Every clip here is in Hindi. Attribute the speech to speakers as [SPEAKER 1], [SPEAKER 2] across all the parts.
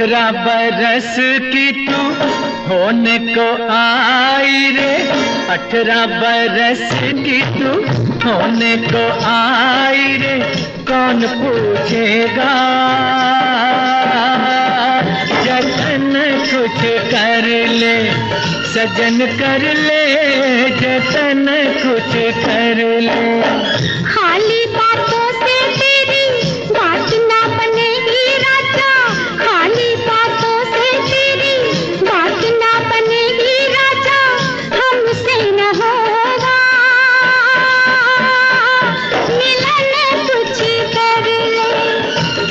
[SPEAKER 1] 18 बरस की तू होने को आई रे, 18 बरस की तू होने को आई रे, कौन पूछेगा जतन कुछ कर ले, सजन कर ले जतन कुछ कर ले।
[SPEAKER 2] खाली बातों से तेरी बात ना बनेगी राजा, खाली बातों से तेरी बात ना बनेगी राजा, हमसे न होगा मिलन, कुछ कर ले,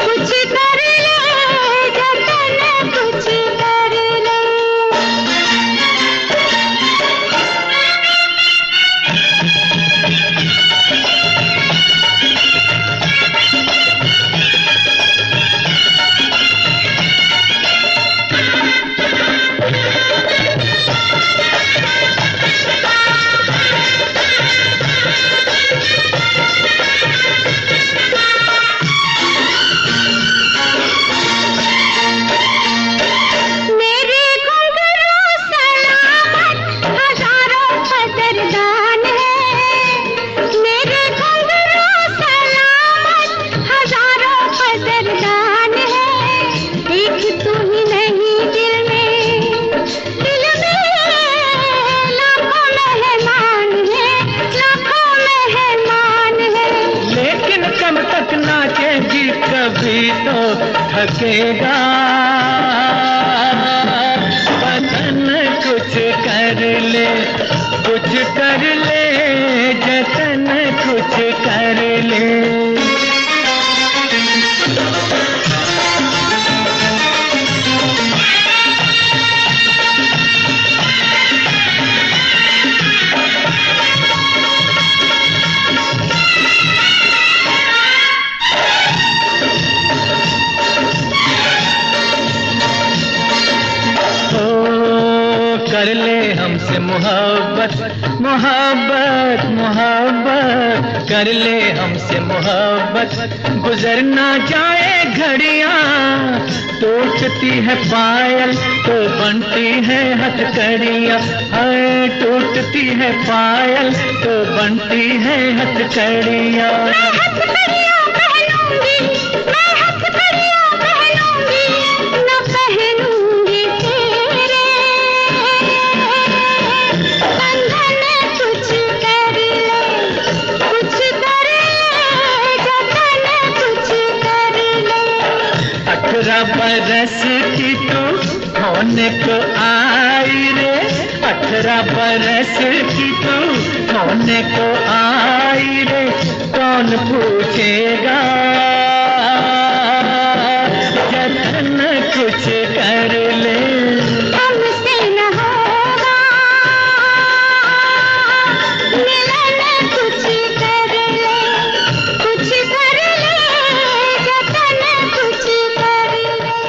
[SPEAKER 2] कुछ कर ले जतन कुछ कर ले।
[SPEAKER 1] कभी तो थकेगा बदन, कुछ कर ले, कुछ कर ले जतन कुछ कर ले। कर ले हमसे मोहब्बत, मोहब्बत, मोहब्बत, कर ले हमसे मोहब्बत, गुजर ना जाए घड़ियां, टूटती है पायल तो बनती है हथकड़ियां, हाय टूटती है पायल तो बनती है हथकड़ियां। बरस की तू होने को आई रे, 18 बरस की तू होने को आई रे, कौन पूछेगा जतन कुछ कर ले। हमसे न होगा मिलन, कुछ कर ले, कुछ कर ले जतन कुछ कर ले।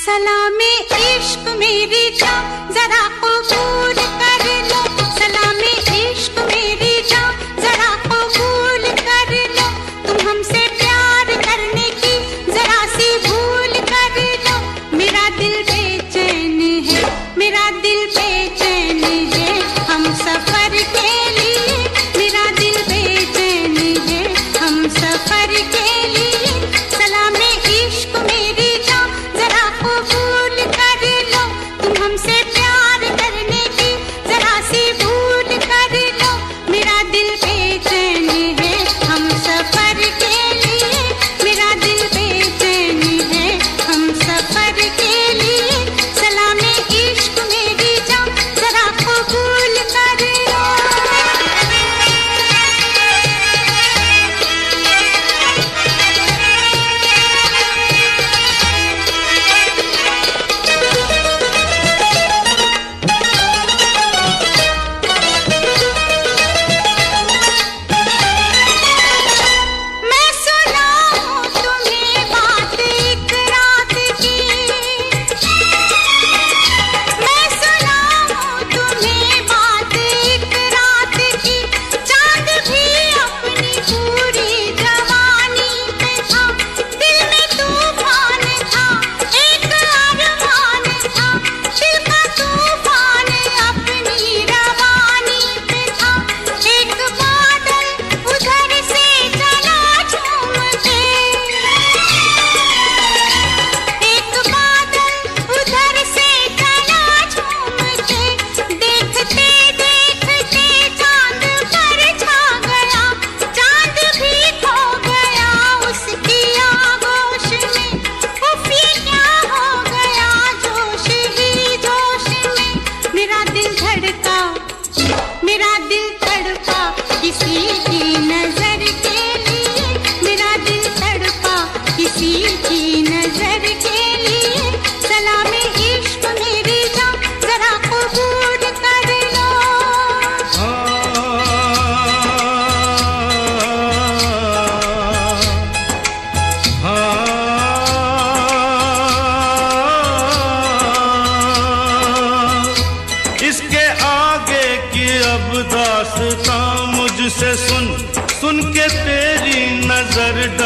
[SPEAKER 1] सलामे इश्क मेरी जान जरा कबूल कर लो, सलामे इश्क मेरी जान जरा कबूल कर लो, तुम हमसे प्यार करने की जरा सी भूल कर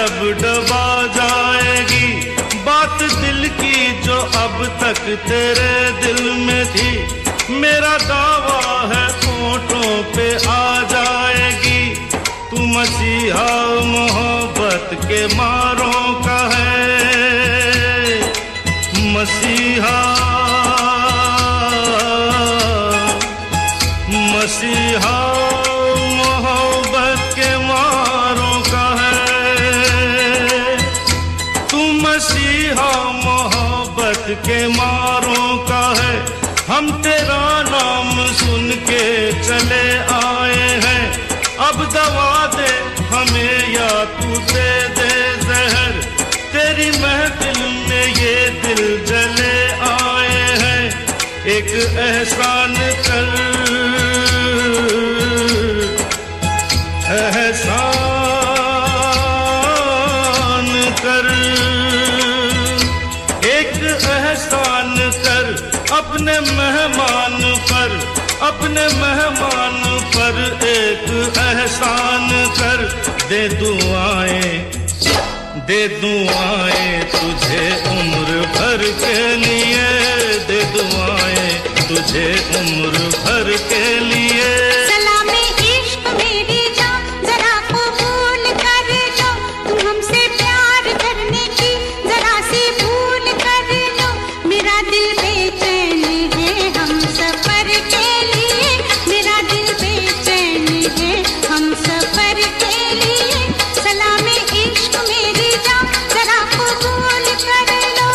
[SPEAKER 3] जब दबा जाएगी बात दिल की जो अब तक तेरे दिल में थी, मेरा दावा है होठों पे आ जाएगी। तू मसीहा मोहब्बत के मारों का है, मसीहा मसीहा मोहब्बत के मारों का है। तू मसीहा मोहब्बत के मारों का है। हम तेरा नाम सुन के चले आए हैं, अब दवा दे हमें या तू दे दे जहर। तेरी महफिल में ये दिल जले आए हैं, एक एहसान कर, एहसान कर, एक एहसान कर अपने मेहमान पर, अपने मेहमान पर एक एहसान कर। दे दुआएं तुझे उम्र भर के लिए, दे दुआएं तुझे उम्र भर के लिए।
[SPEAKER 1] सलामे इश्क मेरी जान जरा कबूल कर लो, तुम हमसे प्यार करने की जरा सी भूल कर लो। मेरा दिल बेचैन है हम सफर के लिए, मेरा दिल बेचैन है हम सफर के लिए। सलामे इश्क मेरी जान जरा कबूल कर लो।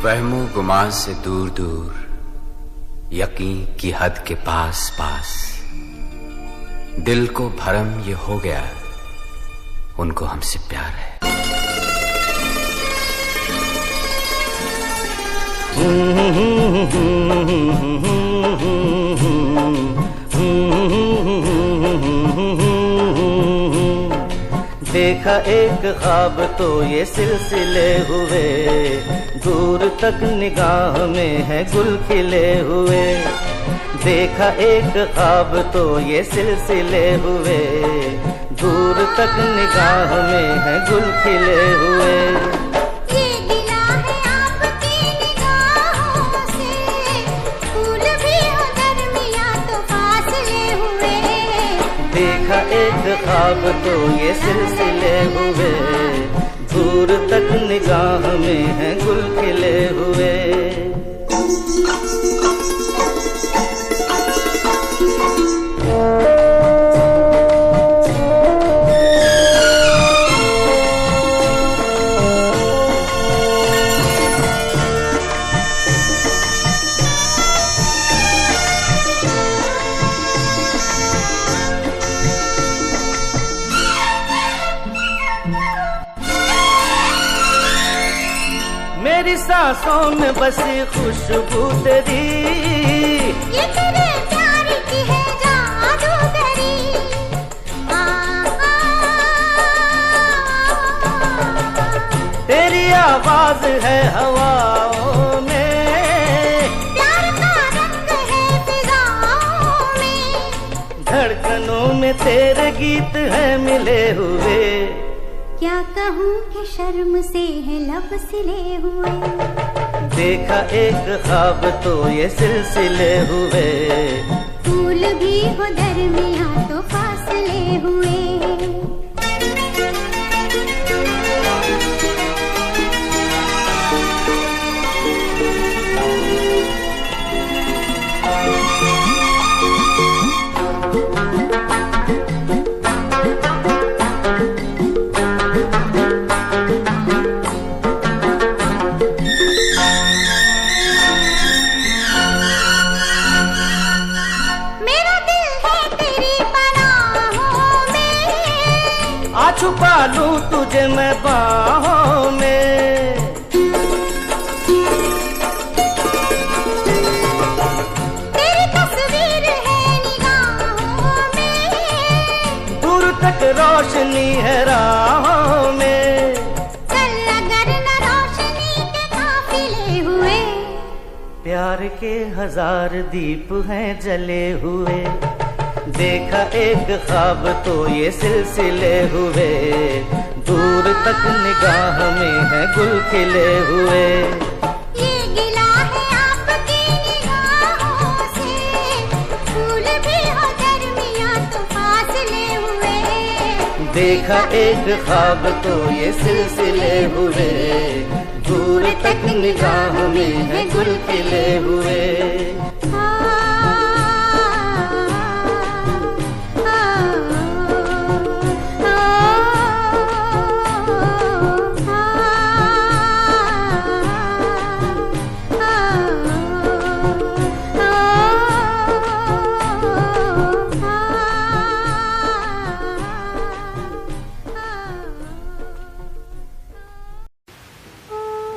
[SPEAKER 4] वहमो गुमान से दूर दूर, यकीन की हद के पास पास, दिल को भरम ये हो गया, उनको हमसे प्यार है।
[SPEAKER 5] देखा एक ख्वाब तो ये सिलसिले हुए, दूर तक निगाह में है गुल खिले हुए। देखा एक ख्वाब तो ये सिलसिले हुए, दूर तक निगाह में है गुल खिले हुए।
[SPEAKER 1] ये गिला है आपकी निगाहों से, फूल भी हो दरमियां तो फासले हुए।
[SPEAKER 5] देखा एक ख्वाब तो ये सिलसिले हुए, दूर तक निगाह में है गुल खिले हुए। मेरी सांसों में बसी खुशबू तेरी,
[SPEAKER 1] ये तेरे प्यार की है जादूगरी।
[SPEAKER 5] तेरी आवाज है हवाओं में,
[SPEAKER 1] प्यार का रंग है फिजाओं में।
[SPEAKER 5] धड़कनों में तेरे गीत है मिले हुए।
[SPEAKER 1] क्या कहूँ कि शर्म से है लब सिले हुए।
[SPEAKER 5] देखा एक ख्वाब तो ये सिलसिले हुए,
[SPEAKER 1] फूल भी हो दरमियां तो फासले हुए।
[SPEAKER 5] छुपा लूं तुझे मैं बाहों में,
[SPEAKER 1] तेरी तस्वीर है निगाहों में।
[SPEAKER 5] दूर तक रोशनी है राहों में।
[SPEAKER 1] चल अगर न रोशनी के काफिले हुए।
[SPEAKER 5] प्यार के हजार दीप हैं जले हुए। देखा एक ख्वाब तो ये सिलसिले हुए, दूर तक निगाह में है गुल खिले हुए।
[SPEAKER 1] ये गिला है आपकी निगाहों से, फूल भी हो दरमियां तो फासले हुए।
[SPEAKER 5] देखा एक ख्वाब तो ये सिलसिले हुए, दूर तक निगाह में है गुल खिले हुए।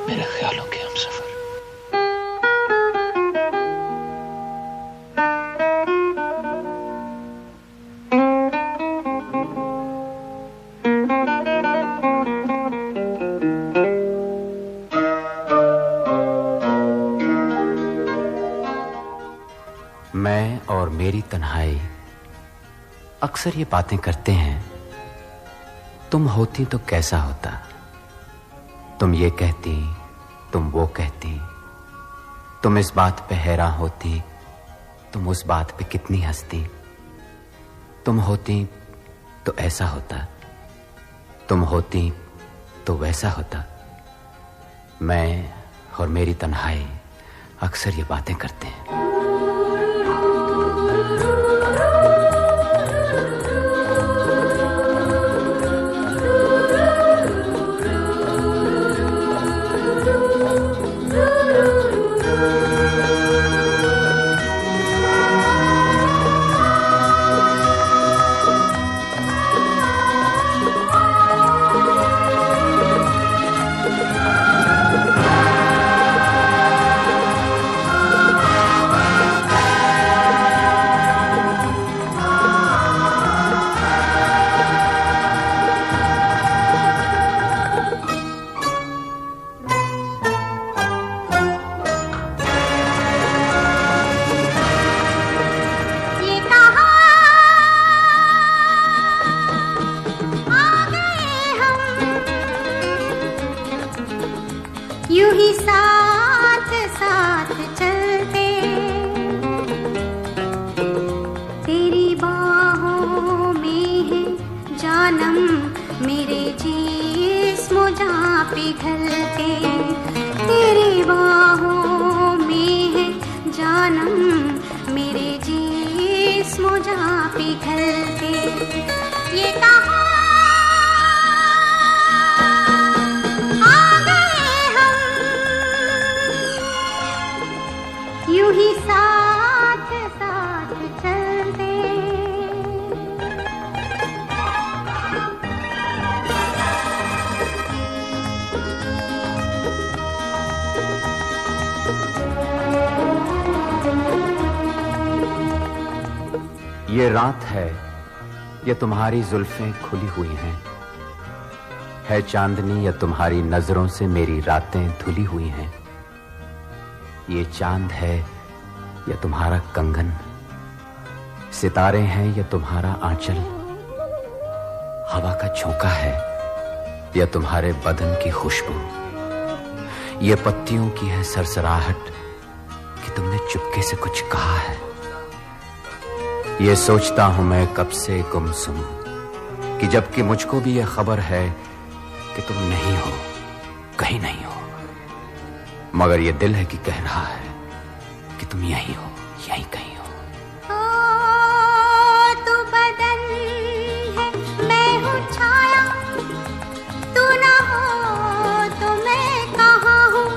[SPEAKER 4] मेरे ख्यालों के हमसफर। मैं और मेरी तन्हाई अक्सर ये बातें करते हैं, तुम होती तो कैसा होता। तुम ये कहती, तुम वो कहती, तुम इस बात पे हैरान होती, तुम उस बात पे कितनी हंसती। तुम होती तो ऐसा होता, तुम होती तो वैसा होता। मैं और मेरी तन्हाई अक्सर ये बातें करते हैं।
[SPEAKER 1] यूं ही साथ साथ चलते, तेरी बाहों में है जानम मेरे जिस्म जहाँ पिघलते, तेरी बाहों में है जानम मेरे जिस्म जहाँ पिघलते। ये कहाँ आ गए हम, यूं ही साथ साथ चलते।
[SPEAKER 4] ये रात है, ये तुम्हारी जुल्फें खुली हुई हैं, है चांदनी या तुम्हारी नजरों से मेरी रातें धुली हुई हैं। ये चांद है या तुम्हारा कंगन, सितारे हैं या तुम्हारा आंचल, हवा का झोंका है या तुम्हारे बदन की खुशबू, ये पत्तियों की है सरसराहट कि तुमने चुपके से कुछ कहा है। ये सोचता हूं मैं कब से गुमसुम कि जबकि मुझको भी ये खबर है कि तुम नहीं हो, कहीं नहीं हो, मगर ये दिल है कि कह रहा है कि तुम यहीं हो, यहीं कहीं हो।
[SPEAKER 1] तू बदन है, मैं हूँ छाया, तू ना हो तो मैं कहाँ हूँ।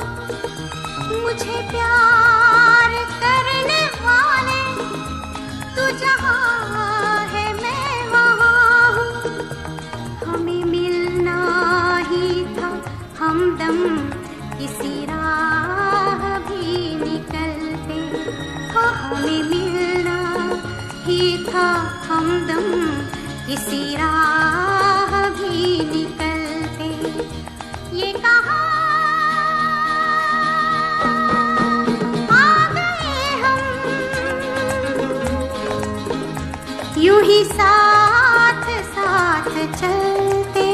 [SPEAKER 1] मुझे प्यार करने वाले तू जहाँ है मैं वहाँ हूँ। हमें मिलना ही था हमदम किसी राह भी निकलते, हाँ हमें मिलना ही था हमदम किसी राह भी निकलते। ये कहाँ आ गए हम, यूं ही साथ साथ चलते।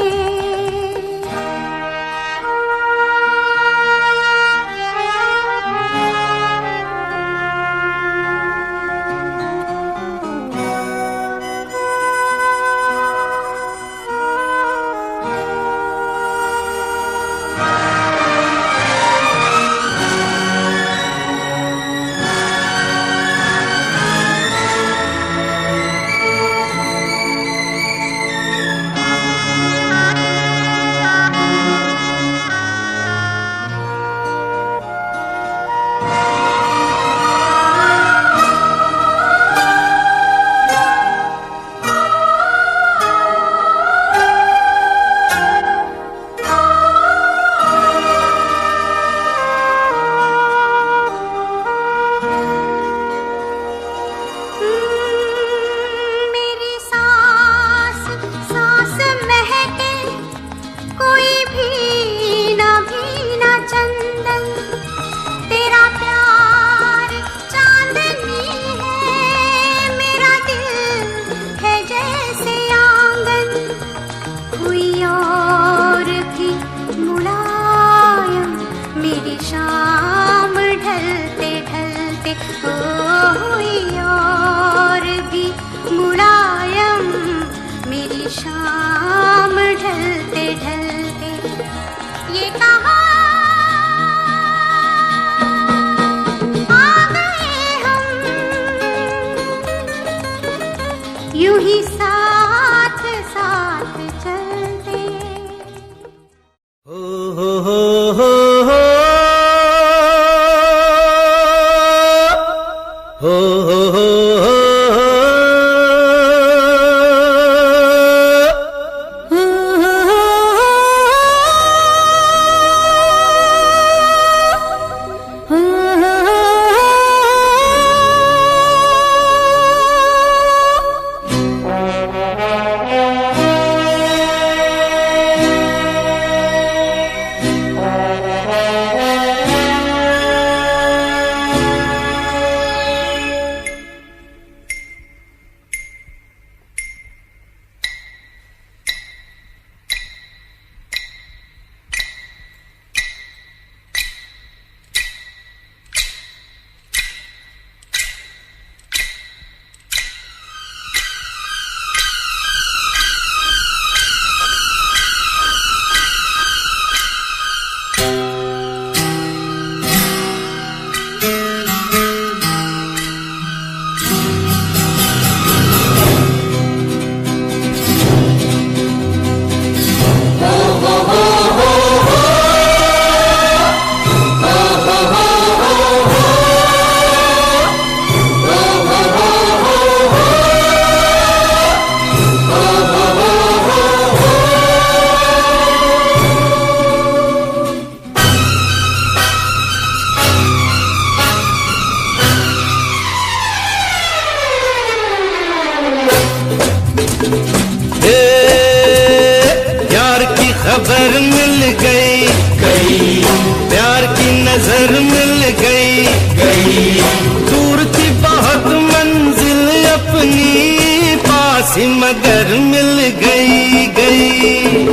[SPEAKER 3] प्यार की नजर मिल गई गई, दूर थी बहुत मंजिल अपनी, पास ही मगर मिल गई गई।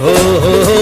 [SPEAKER 3] हो हो हो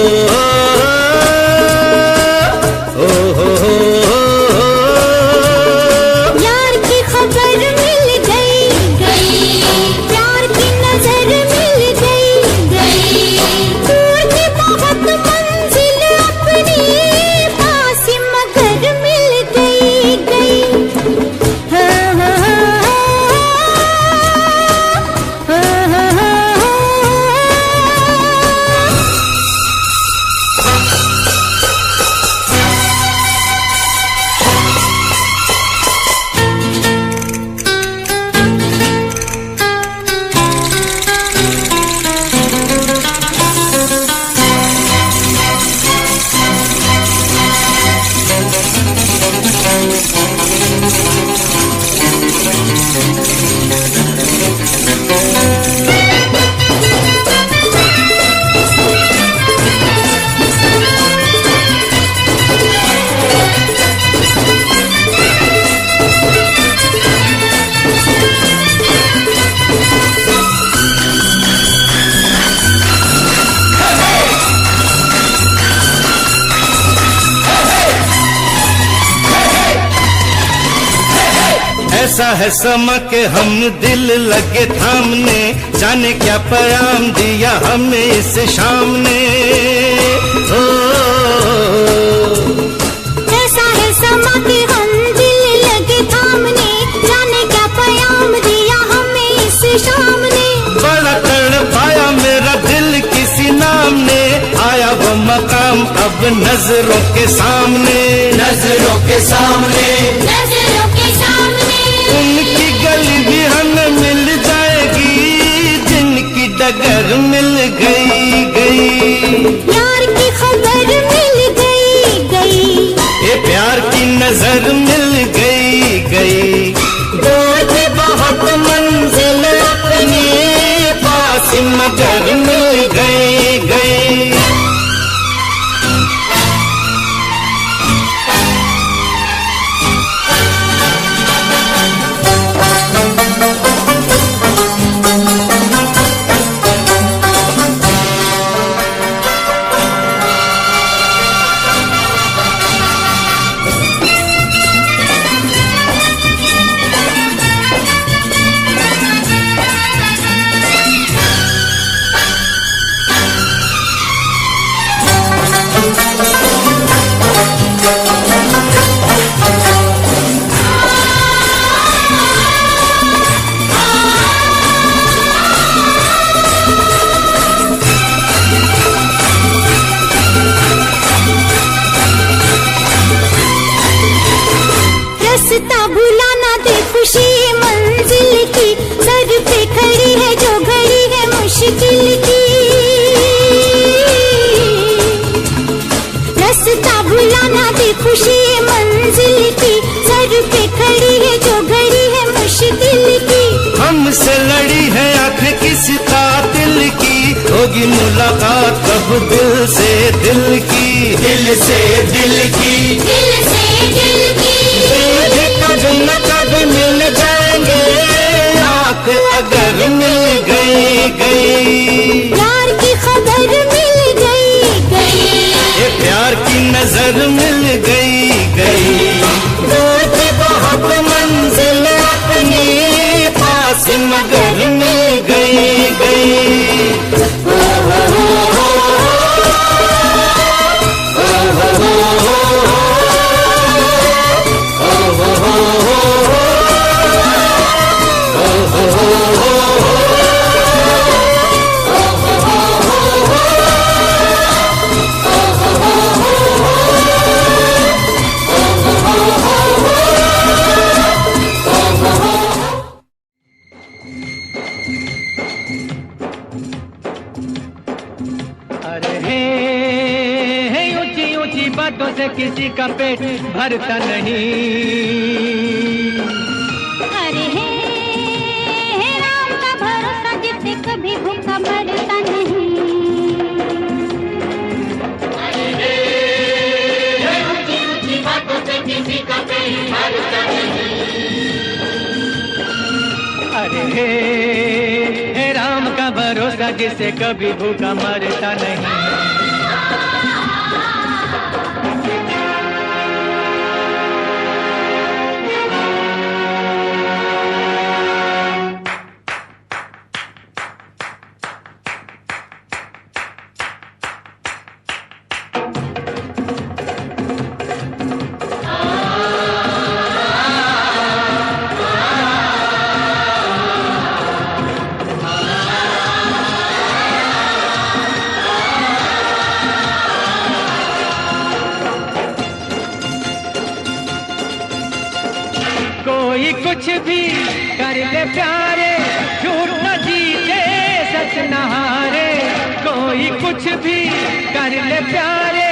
[SPEAKER 3] ऐसा है समा के हम दिल लगे थामने, जाने क्या पैगाम दिया हमें इस शाम ने। ओ,
[SPEAKER 2] ऐसा है समा के हम दिल लगे थामने, जाने क्या पैगाम दिया हमें इस शाम ने।
[SPEAKER 3] बड़ा तड़पाया मेरा दिल किसी नाम ने, आया वो मकाम अब नजरों के सामने, नजरों के सामने,
[SPEAKER 2] नजरों के सामने।
[SPEAKER 3] उनकी गली भी हमें मिल जाएगी, जिनकी डगर मिल गई गई।
[SPEAKER 2] प्यार की खबर मिल गई गई,
[SPEAKER 3] ये प्यार की नजर मिल गई गई, दूर थी बहुत मंजिल अपनी, पास मगर मिल गई गई।
[SPEAKER 2] रास्ता भुलाना दे खुशी मंजिल की, सर पे खड़ी है जो घड़ी है मुश्किल की। रास्ता भुलाना दे खुशी मंजिल की, सर पे खड़ी है जो घड़ी है मुश्किल की।
[SPEAKER 3] हमसे लड़ी है आंखें किसी कातिल की, होगी मुलाकात कब दिल से दिल की, दिल से दिल की,
[SPEAKER 2] दिल से दिल की।
[SPEAKER 3] कब न कब मिल जाएंगे, आंख अगर मिल गई गई।
[SPEAKER 2] प्यार की खबर मिल गई गई,
[SPEAKER 3] ये प्यार की नजर मिल गई गई, दूर थी बहुत मंजिल अपनी, पास मगर मिल गई गई।
[SPEAKER 6] बातों से किसी का पेट भरता नहीं।
[SPEAKER 2] अरे हे राम का भरोसा जिससे कभी भूखा मरता नहीं।
[SPEAKER 3] अरे
[SPEAKER 6] अरे हे राम का भरोसा जिसे कभी भूखा मरता नहीं। कोई कुछ भी कर ले प्यारे, झूठ न जीते सच न हारे। कोई कुछ भी कर ले प्यारे,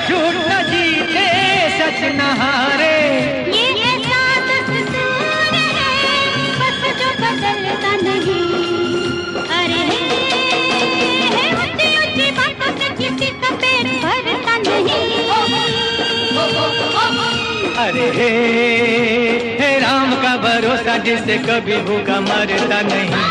[SPEAKER 6] झूठ न जीते सच न हारे।
[SPEAKER 2] ये ऐसा दस्तूर है बस जो बदलता नहीं। अरे ऊंची ऊंची बातों से किसी का पेट भरता नहीं।
[SPEAKER 6] अरे हे राम का भरोसा जिससे कभी भूखा मरता नहीं।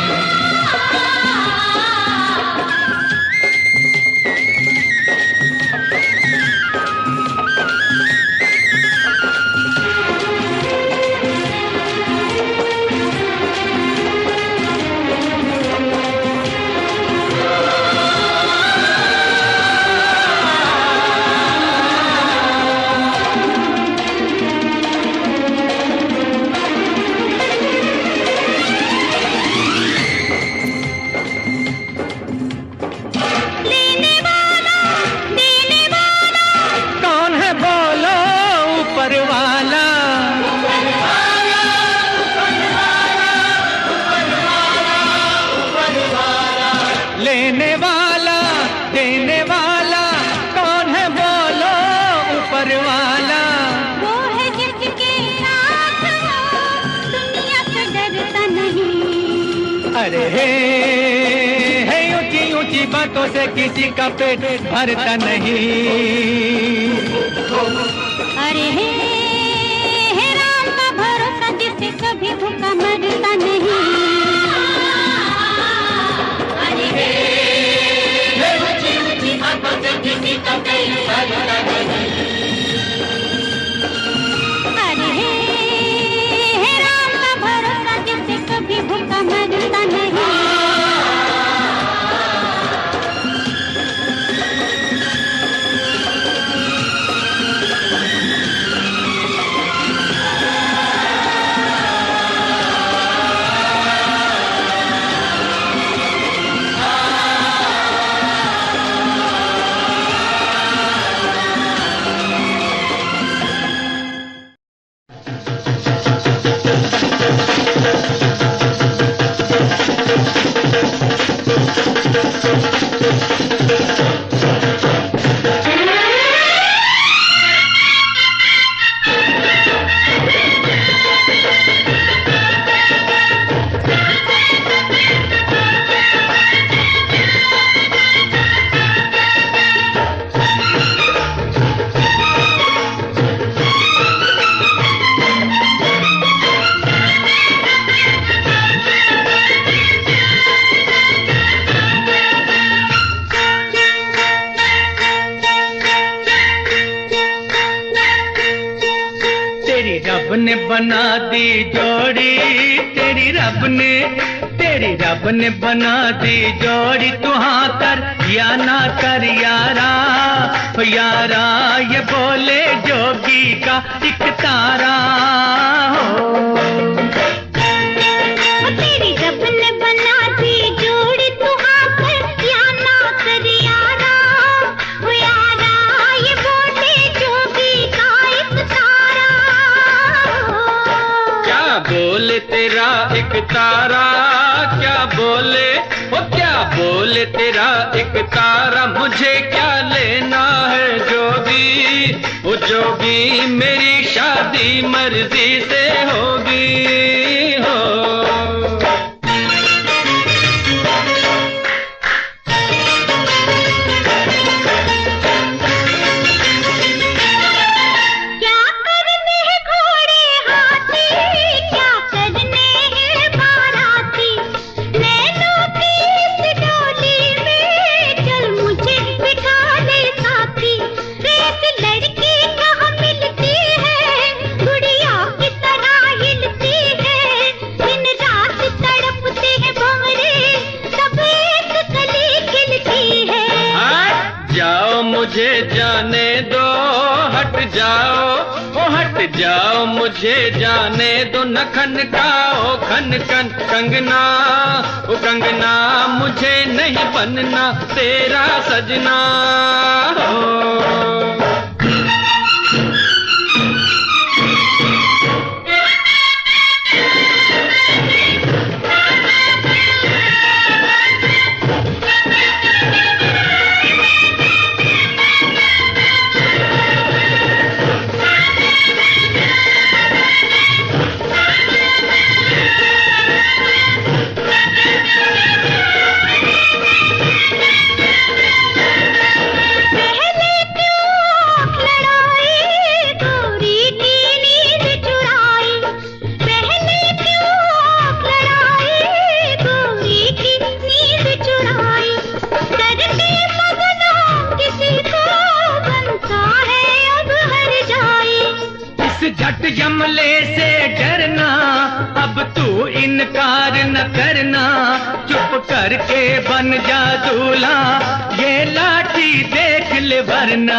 [SPEAKER 6] लेने वाला देने वाला कौन है बोलो ऊपर वाला।
[SPEAKER 2] वो है जिसके साथ हो दुनिया से डरता नहीं।
[SPEAKER 6] अरे हे ऊंची ऊंची बातों से किसी का पेट भरता नहीं।
[SPEAKER 2] अरे हे राम का भरोसा जिससे कभी भूखा मरता नहीं। अरे हे राम का भरोसा जिससे कभी भूखा मरता नहीं।
[SPEAKER 6] रब ने बना दी जोड़ी, तेरी रब ने बना दी जोड़ी। तू हाँ कर या ना कर यारा, यारा ये बोले जोगी का एक तारा हो।
[SPEAKER 2] तेरी रब ने बना दी जोड़ी, तू हाँ कर या ना कर यारा, यारा ये बोले जोगी का एक तारा।
[SPEAKER 6] क्या बोले तेरा एक तारा, क्या बोले वो क्या बोले तेरा एक तारा। मुझे क्या लेना है जोगी, वो जोगी मेरी शादी मर्जी से होगी हो।
[SPEAKER 2] क्या करते हैं
[SPEAKER 6] हट जाओ, ओ हट जाओ, मुझे जाने दो न खन का ओ खन खन। कंगना ओ कंगना, मुझे नहीं बनना तेरा सजना हो। झट जमले से डरना, अब तू इनकार न करना, चुप करके बन जा दूल्हा, ये लाठी देख ले वरना।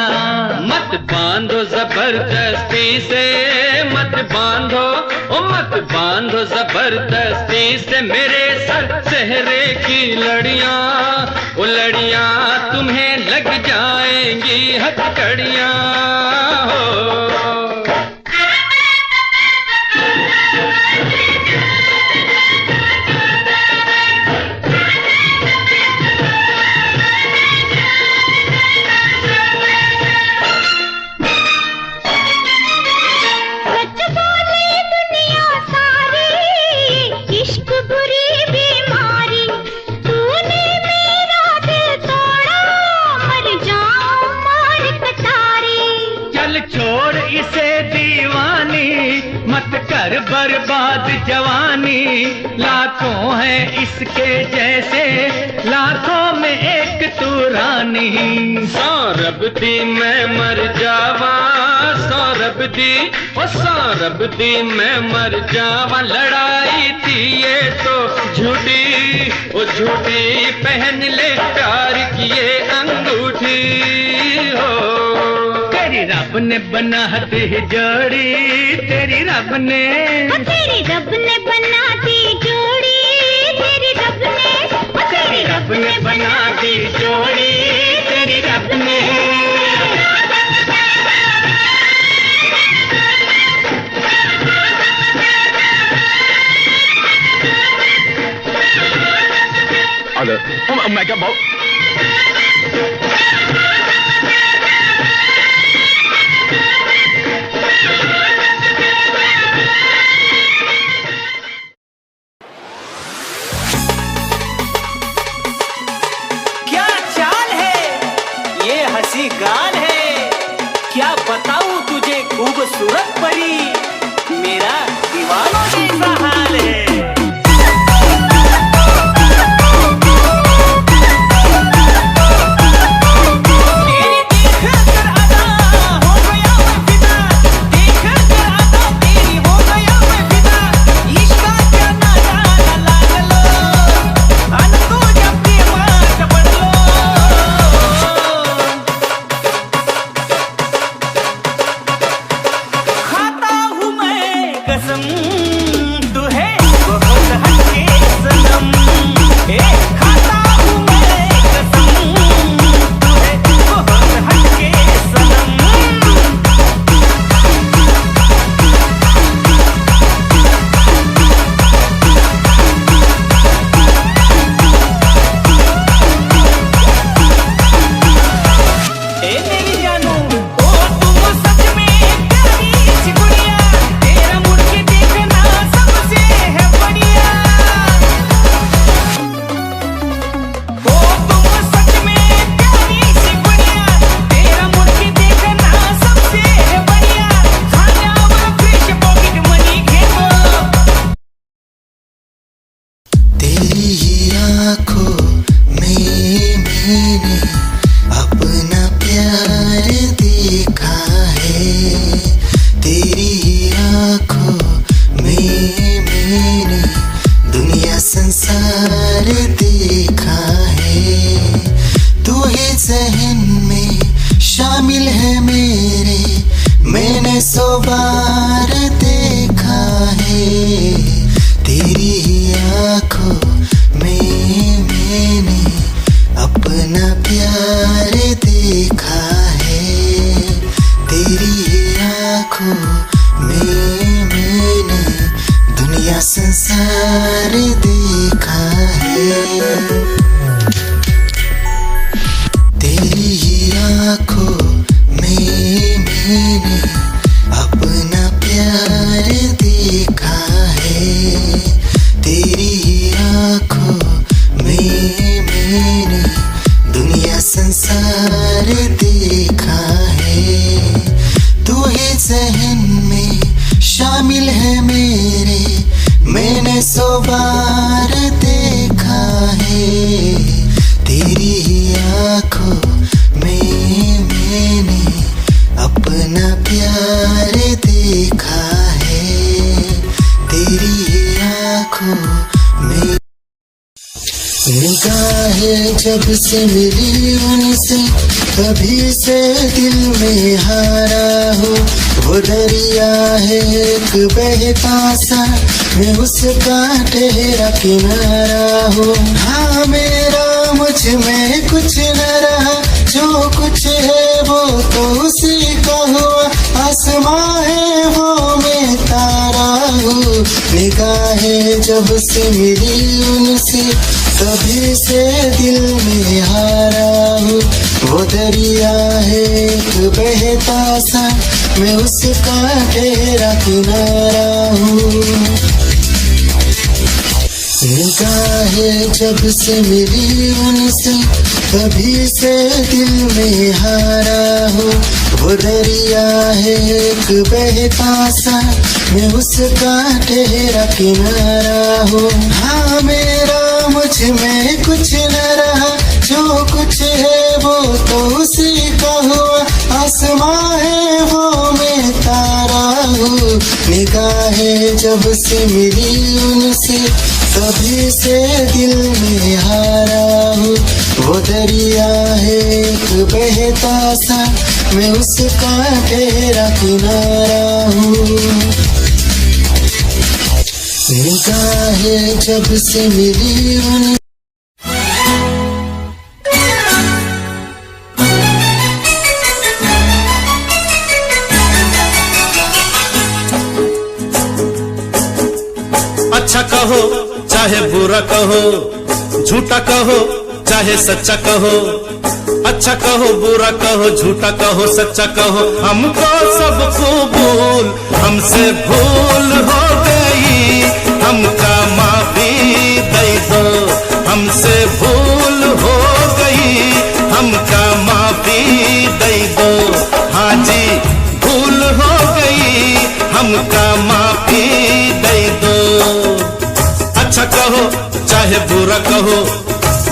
[SPEAKER 6] मत बांधो जबरदस्ती से, मत बांधो ओ मत बांधो जबरदस्ती से मेरे सर सेहरे की लड़ियां, ओ लड़ियां तुम्हें लग जाएंगी हथकड़ियां हो। बर्बाद जवानी, लाखों है इसके जैसे, लाखों में एक तू रानी। सौरभ दी मैं मर जावा, सौरभ दी ओ सौरभ दी मैं मर जावा, लड़ाई थी ये तो झूठी ओ झूठी, पहन ले प्यार की ये अंगूठी हो। तेरी रब ने बना दी जोड़ी, तेरी रब ने बना दी जोड़ी, तेरी रब ने बना दी जोड़ी, तेरी रब ने। मैं क्या बहुत
[SPEAKER 7] गाल है, क्या बताऊं तुझे खूबसूरत परी, मेरा दीवानों जैसा हाल है।
[SPEAKER 8] आँखों में मैंने दुनिया संसार देखा है। तेरी ही आँखों में मैंने अपना प्यार देखा है। तेरी ही आँखों में मैंने दुनिया संसार देखा है। तू ही ज़हन में शामिल है मेरे, मैंने 100 बार देखा है। तेरी ही आँखों में मैंने अपना प्यार देखा है। तेरी ही आँखों में निगाहें जब से मिली उनसे तभी से दिल में हारा हो। वो दरिया है एक बहता सा, मैं उसका ठहरा किनारा हो। हाँ मेरा मुझ में कुछ न रहा, जो कुछ है वो तो उसी का हुआ। आसमां है वो मैं तारा हूँ। निगाहें जब से मिली उनसे तभी से दिल में हारा हूँ। वो दरिया है एक बहता सा, मैं उसका ठहरा किनारा हूँ। निगाहें जब से मिली उनसे तभी से दिल में हारा हूँ। वो दरिया है एक बहता सा, मैं उसका ठहरा किनारा हूँ। हाँ मेरा मुझ में कुछ न रहा, जो कुछ है वो तो उसी का हुआ। आसमां है वो मैं तारा हूँ। निगाहें जब से मिली उनसे तभी से दिल में हारा हूँ। वो दरिया है एक बहता सा, मैं उसका ठहरा किनारा हूँ। निगाहें जब से मिली उन
[SPEAKER 3] अच्छा कहो चाहे बुरा कहो, झूठा कहो चाहे सच्चा कहो। अच्छा कहो बुरा कहो, झूठा कहो सच्चा कहो, हमको सब कबूल। हमसे भूल हो गई, हमका माफी दे दो। हमसे भूल हो गई, हमका माफी दे दो। हाँ जी भूल हो गई, हमका माफी दे दो। अच्छा कहो चाहे बुरा कहो,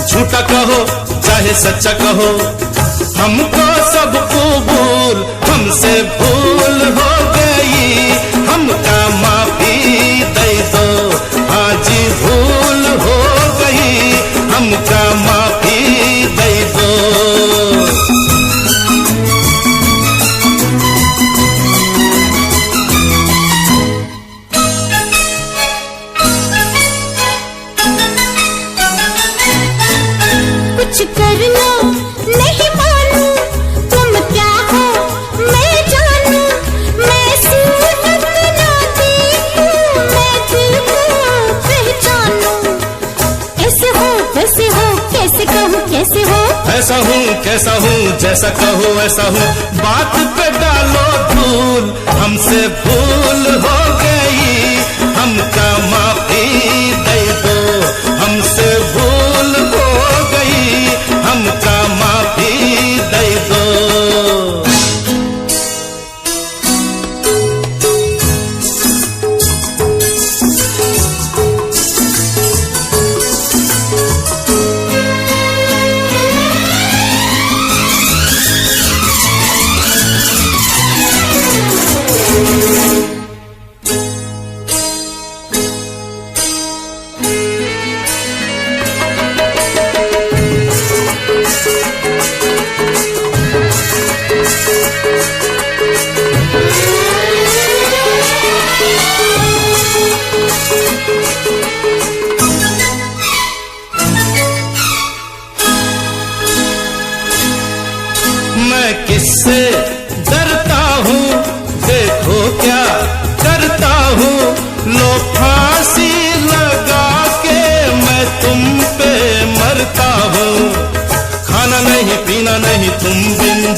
[SPEAKER 3] झूठा कहो चाहे सच्चा कहो, हमको सब कबूल। हमसे भूल हो गई, हमका माफी दे दो। हाँ जी भूल हो गई, हमका माफी दे दो।
[SPEAKER 2] कुछ कर लो नहीं मानूं, तुम क्या हो मैं जानूं। मैं सूरत ना देखूं, मैं दिल को पहचानूं। ऐसे हो वैसे हो, कैसे कहूँ कैसे हो।
[SPEAKER 3] ऐसा हूँ कैसा हूँ, जैसा कहो ऐसा हूँ। बात पे डालो धूल, हमसे भूल हो गई, हमका माफी दे दो। हमसे भूल हो गई, हमका माफी दे दो।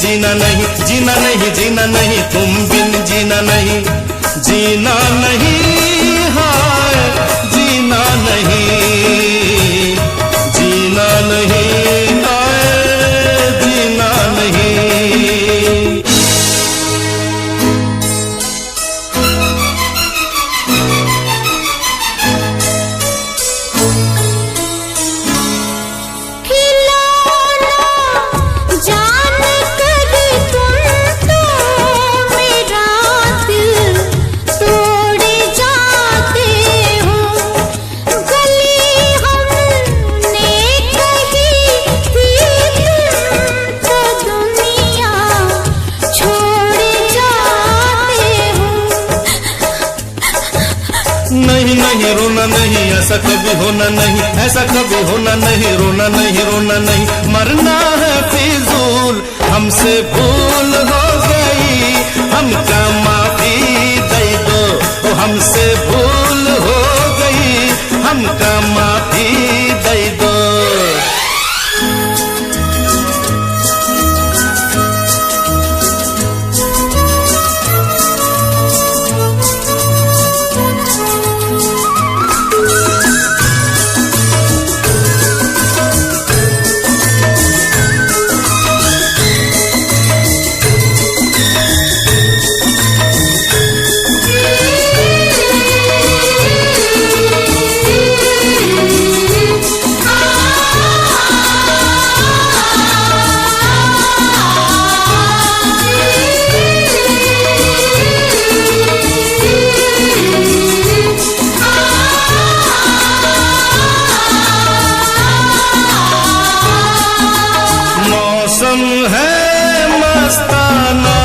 [SPEAKER 3] जीना नहीं, जीना नहीं, जीना नहीं, तुम बिन जीना नहीं, जीना नहीं, हाय जीना नहीं, जीना नहीं, हाय जीना नहीं। नहीं नहीं रोना नहीं, ऐसा कभी होना नहीं, ऐसा कभी होना नहीं, रोना नहीं, रोना नहीं, मरना है फिजूल, हमसे भूल हो गई, हमका माफी दे दो, हमसे भूल हो गई, हमका माफी दे दो। मौसम है मस्ताना,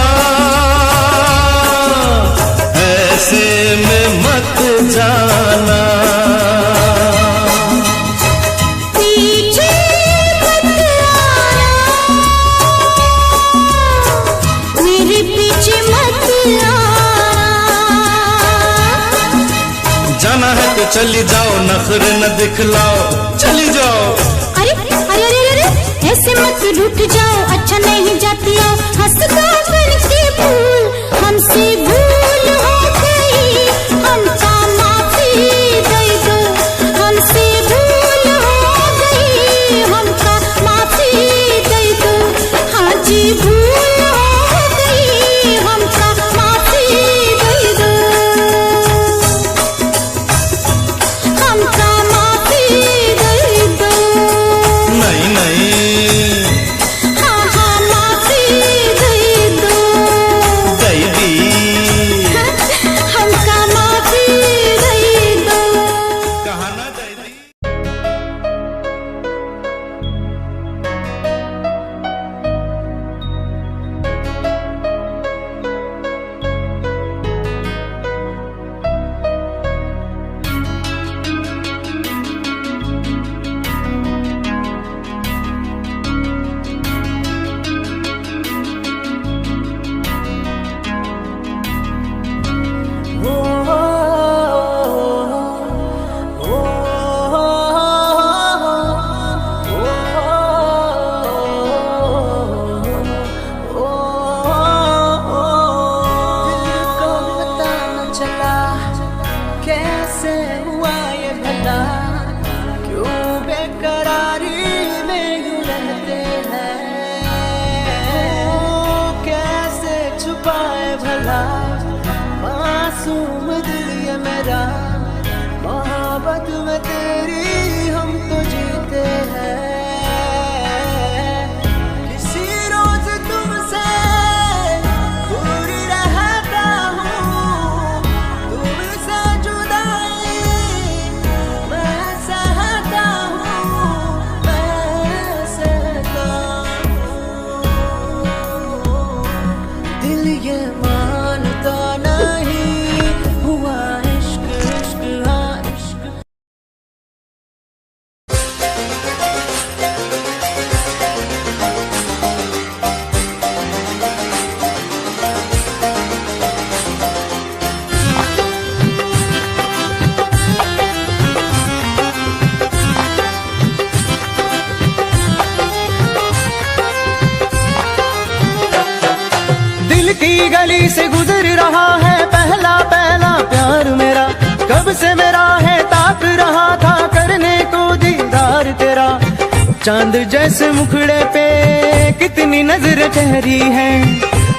[SPEAKER 3] ऐसे में मत जाना,
[SPEAKER 2] पीछे मत आना, मेरे पीछे मत आना।
[SPEAKER 3] जाना है तो चली जाओ, नखरे न दिखलाओ, चली जाओ।
[SPEAKER 2] अरे अरे अरे अरे ऐसे मत रूठ जाओ, अच्छा नहीं जाती आओ, हंसता करके भूल, हमसे भूल हो गई, हमका माफी दे दो, हमसे भूल हो गई, हमका माफी दे दो, हाँ जी भूल हो गई, हमका माफी दे दो, हमका माफी दे दो।
[SPEAKER 3] नहीं नहीं,
[SPEAKER 2] हाँ हाँ माफी दे दो,
[SPEAKER 3] दे दी,
[SPEAKER 2] हमका माफी दे दो।
[SPEAKER 3] कहा ना दे दी।
[SPEAKER 9] कैसे हुआ ये भला, क्यों बेकरारी में यूं रहते हैं, कैसे छुपाए भला मासूम दिल ये मेरा, मोहब्बत में तेरी हम तो जीते हैं। किसी रोज तुमसे दूर रहता हूँ, तुमसे जुदाई मैं सहता हूँ, मैं सहता हूँ। दिल ये मानता नहीं हुआ चांद जैसे मुखड़े पे कितनी नजर ठहरी है,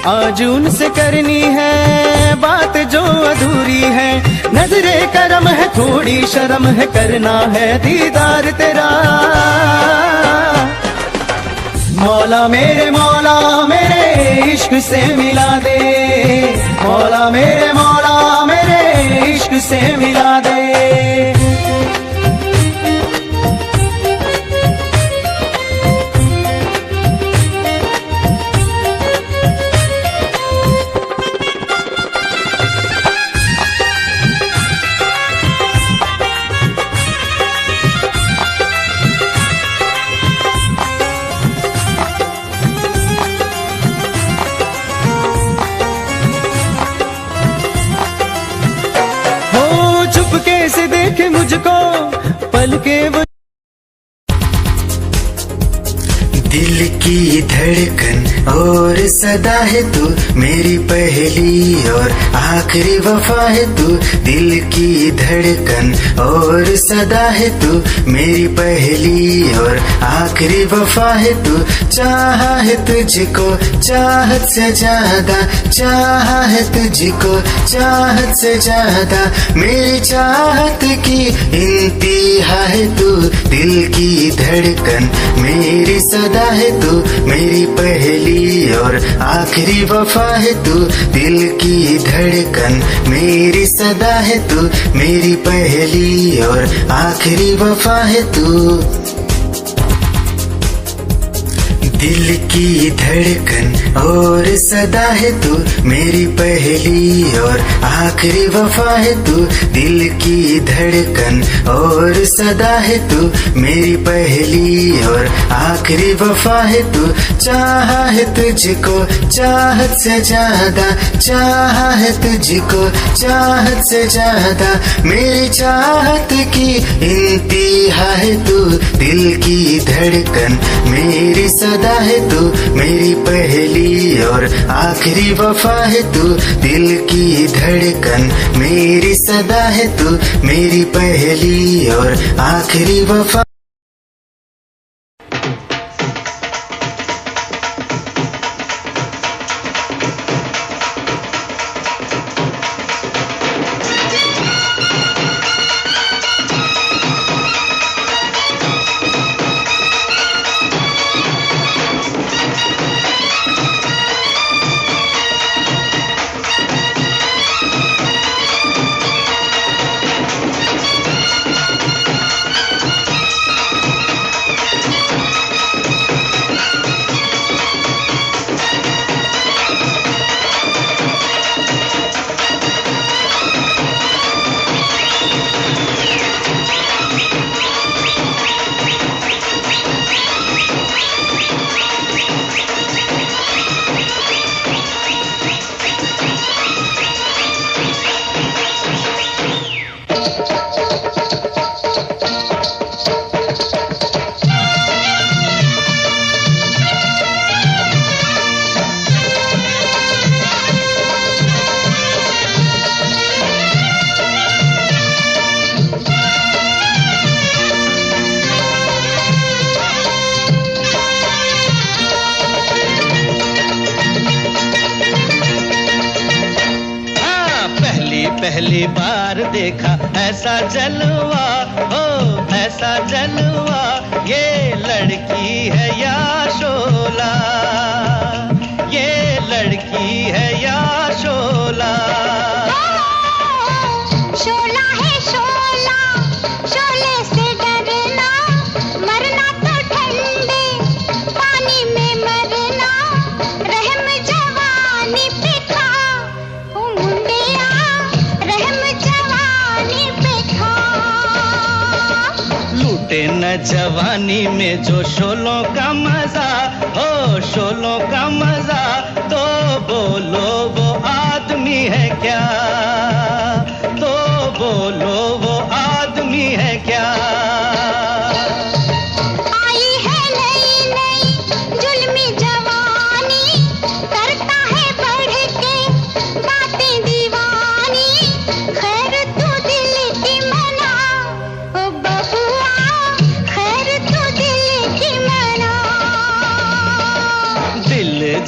[SPEAKER 9] आज उनसे करनी है बात जो अधूरी है। नजरे करम है, थोड़ी शर्म है, करना है दीदार तेरा। मौला मेरे इश्क से मिला दे, मौला मेरे इश्क से मिला दे। कैसे देखे मुझको पल के वो,
[SPEAKER 8] दिल की धड़कन और सदा है तू, मेरी पहली और आखिरी वफा है तू। दिल की धड़कन और सदा है तू, मेरी पहली और आखिरी वफा है तू। चाहा है तुझको चाहत से ज्यादा, चाहा है तुझको चाहत से ज्यादा, मेरी चाहत की इंतहा है तू। दिल की धड़कन मेरी सदा है तू, मेरी पहली और आखिरी वफा है तू। दिल की धड़कन मेरी सदा है तू, मेरी पहली और आखिरी वफा है तू। दिल की धड़कन और सदा है तू, मेरी पहली और आखिरी वफा है तू। दिल की धड़कन और सदा है तू, मेरी पहली और आखिरी वफा है तू। चाहा है तुझको चाहत से ज्यादा, चाहा है तुझको चाहत से ज्यादा, मेरी चाहत की इंतहा है तू। दिल की धड़कन मेरी सदा है तू, मेरी पहली और आखिरी वफा है तू। दिल की धड़कन मेरी सदा है तू, मेरी पहली और आखिरी वफा।
[SPEAKER 5] पहली बार देखा ऐसा जलवा, हो ऐसा जलवा, ये लड़की है या शोला, ये लड़की है या शोला।
[SPEAKER 2] शोला है शोला, शोले से डरना, मरना तो ठंडे पानी में मरना, रहम जवानी पे खा ओ मुंडिया, रहम जवानी पे खा।
[SPEAKER 5] लूटे न जवानी में जो शोलों का मजा, हो शोलों का मजा, तो बोलो वो आदमी है क्या, तो बोलो वो आदमी है क्या।
[SPEAKER 2] आई है नई नई जुल्मी जवानी, करता है बढ़ के बातें दीवानी, खैर तू दिल की मना ओ बबुआ, खैर तू दिल की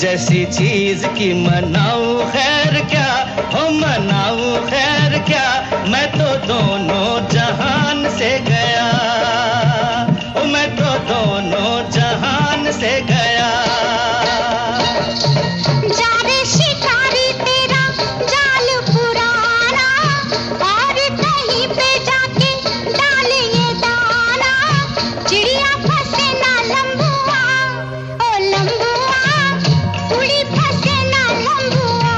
[SPEAKER 5] जैसी चीज की मनाऊं खैर क्या, हो मनाऊं खैर क्या, मैं तो दोनों जहान से गया, ओ मैं तो दोनों जहान से गया।
[SPEAKER 2] जा रे शिकारी तेरा जाल पुराना, और कहीं पे जाके डाल ये दाना, चिड़िया फंसे ना लंबुआ, ओ लंबुआ, उड़ी फंसे ना लंबुआ।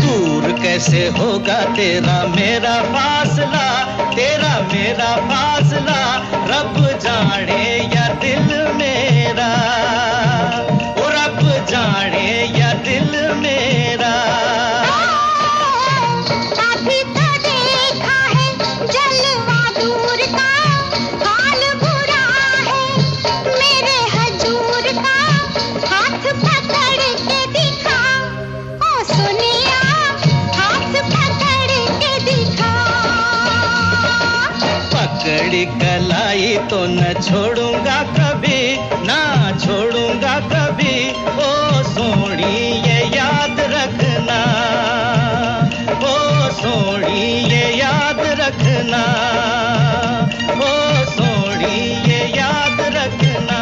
[SPEAKER 5] दूर कैसे होगा तेरा मेरा फासला, तेरा मेरा फासला, रब जाने या दिल मेरा, ओ रब जाने या दिल मेरा।
[SPEAKER 2] अभी तो देखा है जलवा दूर का, हाल बुरा है मेरे हजूर का, हाथ पकड़ के दिखा, ओ सोनिया, हाथ पकड़ के दिखा।
[SPEAKER 5] पकड़ी कलाई तो न छोड़ूंगा कभी, ना छोड़ूंगा कभी, ओ सोनी ये याद रखना, ओ सोनी ये याद रखना, ओ सोनी ये याद रखना।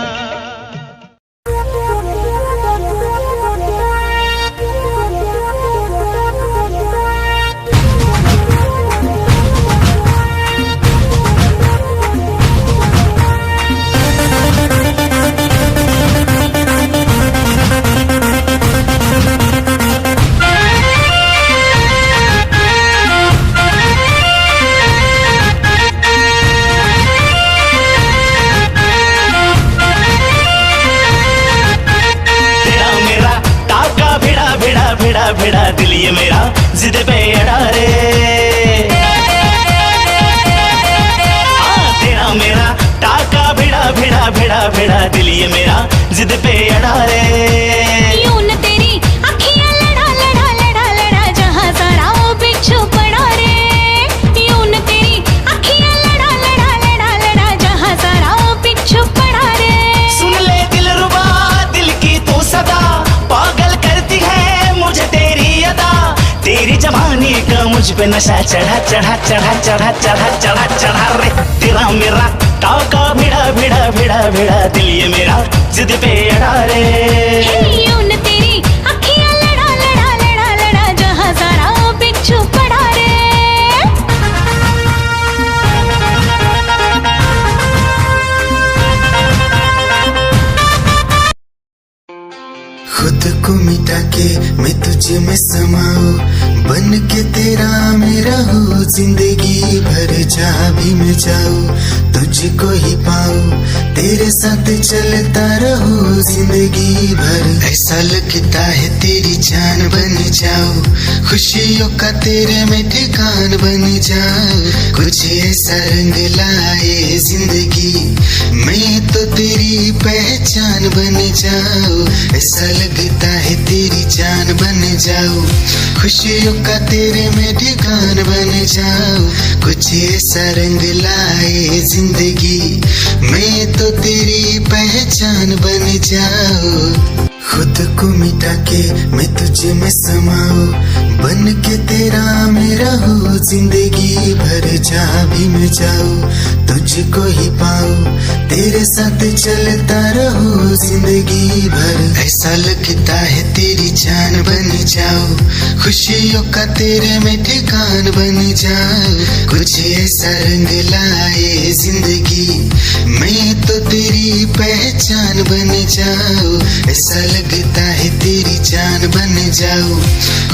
[SPEAKER 10] भिड़ा दिल ये मेरा जिद पे अड़ा रे, तेरा मेरा टाका भिड़ा दिल ये मेरा जिद पे अड़ा रे।
[SPEAKER 1] यूं न तेरी अखियां लड़ा जहां सारा वो बिच्छू पड़ा रे, यूं न तेरी अखियां लड़ा जहां सारा वो बिच्छू पड़ा रे।
[SPEAKER 10] सुन ले दिलरुबा दिल की तू सदा, पागल करती है मुझे तेरी अदा, तेरी जवानी का मुझ पे नशा चढ़ा रे। तेरा मेरा टाका भिड़ा दिल ये मेरा जिद पे अड़ा रे।
[SPEAKER 1] यूं न तेरी अखियां लड़ा जहां सारा वो बिच्छू पड़ा रे।
[SPEAKER 8] खुद को मिटा के मैं तुझे में समाऊं, बन के तेरा मेरा हो जिंदगी भर, जहाँ भी मैं जाऊं तुझको ही पाऊं, तेरे साथ चलता रहो जिंदगी भर। ऐसा लगता है तेरी जान बन जाऊं, खुशियों का तेरे में ठिकान बन जाऊं, कुछ ऐसा रंग लाए जिंदगी, मैं तो तेरी पहचान बन जाऊं। ऐसा लगता है तेरी जान बन जाऊं, खुशियों का तेरे में ठिकान बन जाऊं, कुछ ऐसा रंग लाए जिंदगी, मैं तो तेरी पहचान बन जाऊं। खुद को मिटा के मैं तुझे में समाऊं, बन के तेरा मेरा हो जिंदगी भर, जहाँ भी मैं जाऊं तुझको ही पाऊं, तेरे साथ चलता रहो जिंदगी भर। ऐसा लगता है तेरी जान बन जाऊं, खुशियों का तेरे में ठिकान बन जाऊं, कुछ ऐसा रंग लाए जिंदगी, मैं तो तेरी पहचान बन जाऊं। ऐसा लगता है तेरी जान बन जाऊं,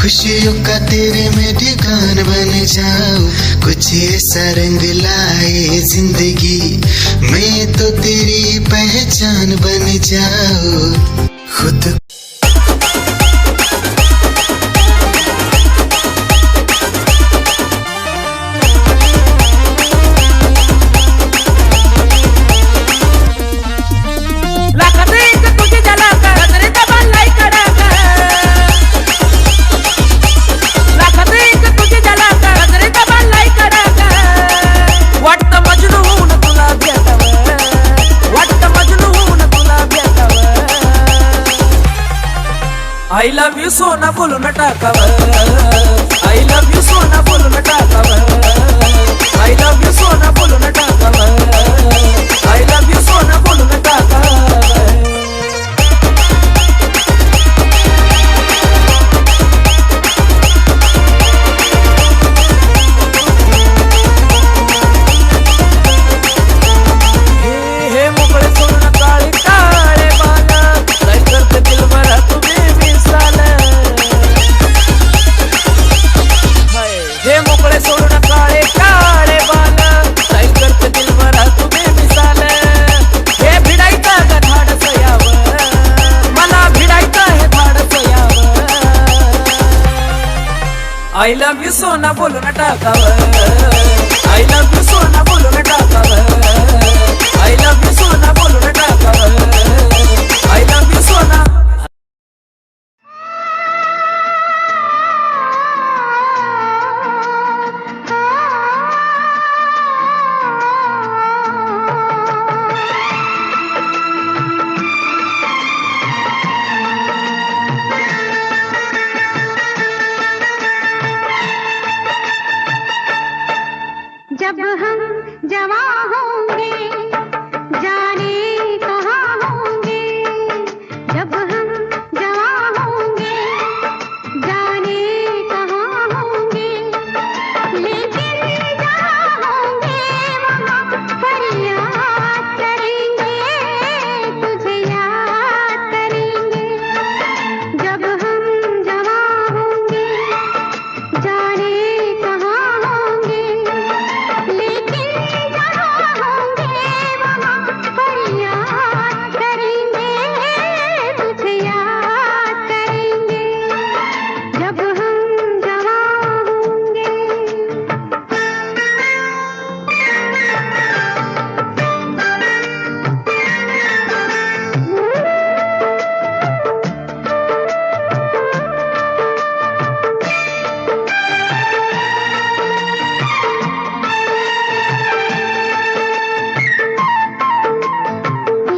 [SPEAKER 8] खुशियों का तेरे में ठिकान बन जाऊं, कुछ ऐसा रंग लाए जिंदगी, मैं तो तेरी पहचान बन जाऊं। खुद
[SPEAKER 11] I love you सोना बोलो न टाकावर I love you सोना बोलो न टाकावर I love you सोना बोलो न टाकावर I love you सोना बोलो न टाकावर I love you सोना बोलो न टाकावर I love you सोना बोलो न टाकावर I love you सोना बोलो न टाकावर I love you सोना
[SPEAKER 2] जब हम जवां होंगे जाने कहाँ होंगे जब हम जवां होंगे जाने कहाँ होंगे लेकिन जहाँ होंगे वहाँ फरियाद करेंगे तुझे याद करेंगे जब हम जवां होंगे जाने कहाँ होंगे लेकिन जहाँ होंगे वहाँ फरियाद करेंगे तुझे याद करेंगे जब हम जवां होंगे